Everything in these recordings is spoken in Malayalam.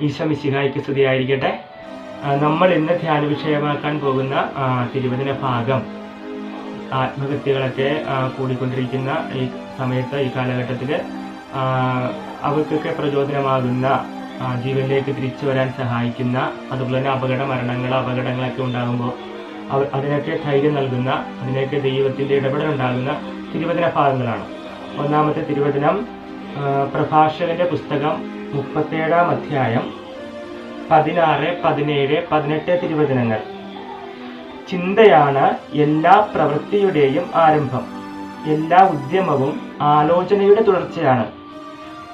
ഈശോ മിശിഹായ്ക്ക് സ്തുതിയായിരിക്കട്ടെ. നമ്മൾ ഇന്ന് ധ്യാന വിഷയമാക്കാൻ പോകുന്ന തിരുവചന ഭാഗം ആത്മഹത്യകളൊക്കെ കൂടിക്കൊണ്ടിരിക്കുന്ന ഈ സമയത്ത്, ഈ കാലഘട്ടത്തിൽ അവർക്കൊക്കെ പ്രചോദനമാകുന്ന, ജീവനിലേക്ക് തിരിച്ചു വരാൻ സഹായിക്കുന്ന, അതുപോലെ തന്നെ അപകടങ്ങളൊക്കെ ഉണ്ടാകുമ്പോൾ അതിനൊക്കെ ധൈര്യം നൽകുന്ന, അതിനൊക്കെ ദൈവത്തിൻ്റെ ഇടപെടലുണ്ടാകുന്ന തിരുവചന ഭാഗങ്ങളാണ്. ഒന്നാമത്തെ തിരുവചനം പ്രഭാഷകന്റെ പുസ്തകം 37-ാം അധ്യായം 16, 17, 18 തിരുവചനങ്ങൾ. ചിന്തയാണ് എല്ലാ പ്രവൃത്തിയുടെയും ആരംഭം. എല്ലാ ഉദ്യമവും ആലോചനയുടെ തുടർച്ചയാണ്.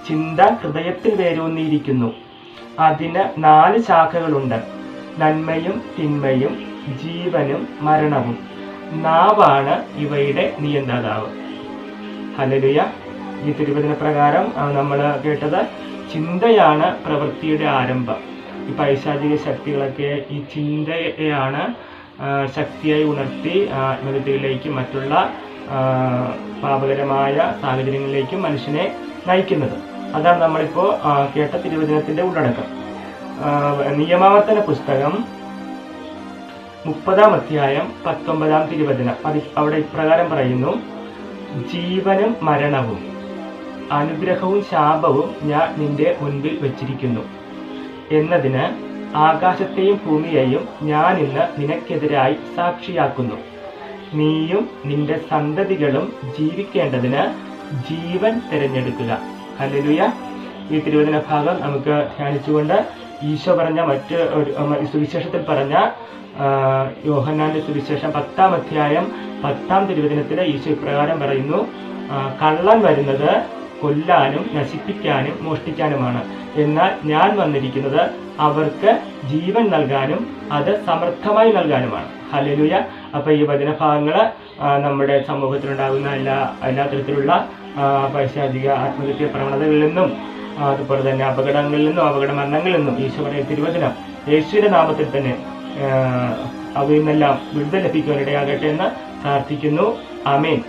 ചിന്ത ഹൃദയത്തിൽ വേരൂന്നിയിരിക്കുന്നു. അതിന് 4 ശാഖകളുണ്ട്: നന്മയും തിന്മയും, ജീവനും മരണവും. നാവാണ് ഇവയുടെ നിയന്താവ്. ഹല്ലേലൂയ. ഈ തിരുവചന പ്രകാരം നമ്മൾ കേട്ടത്, ചിന്തയാണ് പ്രവൃത്തിയുടെ ആരംഭം. ഈ പൈശാചിക ശക്തികളൊക്കെ ഈ ചിന്തയാണ് ശക്തിയായി ഉണർത്തി ആത്മഹത്യയിലേക്കും മറ്റുള്ള പാപകരമായ സാഹചര്യങ്ങളിലേക്കും മനുഷ്യനെ നയിക്കുന്നത്. അതാണ് നമ്മളിപ്പോൾ കേട്ട തിരുവചനത്തിന്റെ ഉള്ളടക്കം. നിയമാവർത്തന പുസ്തകം 30-ാം അധ്യായം 19-ാം തിരുവചനം. അവിടെ ഇപ്രകാരം പറയുന്നു: ജീവനും മരണവും, അനുഗ്രഹവും ശാപവും ഞാൻ നിന്റെ മുൻപിൽ വച്ചിരിക്കുന്നു എന്നതിന് ആകാശത്തെയും ഭൂമിയെയും ഞാൻ ഇന്ന് നിനക്കെതിരായി സാക്ഷിയാക്കുന്നു. നീയും നിന്റെ സന്തതികളും ജീവിക്കേണ്ടതിന് ജീവൻ തിരഞ്ഞെടുക്കുക. ഹല്ലേലൂയ. ഈ തിരുവചന ഭാഗം നമുക്ക് ധ്യാനിച്ചുകൊണ്ട് ഈശോ പറഞ്ഞ മറ്റ് സുവിശേഷത്തിൽ പറഞ്ഞ യോഹന്നാന്റെ സുവിശേഷം 10-ാം അധ്യായം 10-ാം തിരുവചനത്തിൽ ഈശോ ഇപ്രകാരം പറയുന്നു: കള്ളൻ വരുന്നത് കൊല്ലാനും നശിപ്പിക്കാനും മോഷ്ടിക്കാനുമാണ്. എന്നാൽ ഞാൻ വന്നിരിക്കുന്നത് അവർക്ക് ജീവൻ നൽകാനും അത് സമൃദ്ധമായി നൽകാനുമാണ്. ഹല്ലേലൂയ. അപ്പൊ ഈ വചനഭാഗങ്ങൾ നമ്മുടെ സമൂഹത്തിലുണ്ടാകുന്ന എല്ലാ തരത്തിലുള്ള പൈശാചിക ആത്മഹത്യ പ്രവണതകളിൽ നിന്നും, അതുപോലെ തന്നെ അപകടങ്ങളിൽ നിന്നും, അപകട മരണങ്ങളിൽ നിന്നും ഈശോ പറയുന്ന തിരുവചനം യേശുവിന്റെ നാമത്തിൽ തന്നെ അവയിൽ നിന്നെല്ലാം വിടുതൽ ലഭിക്കുവാനിടയാകട്ടെ എന്ന് പ്രാർത്ഥിക്കുന്നു. ആമേൻ.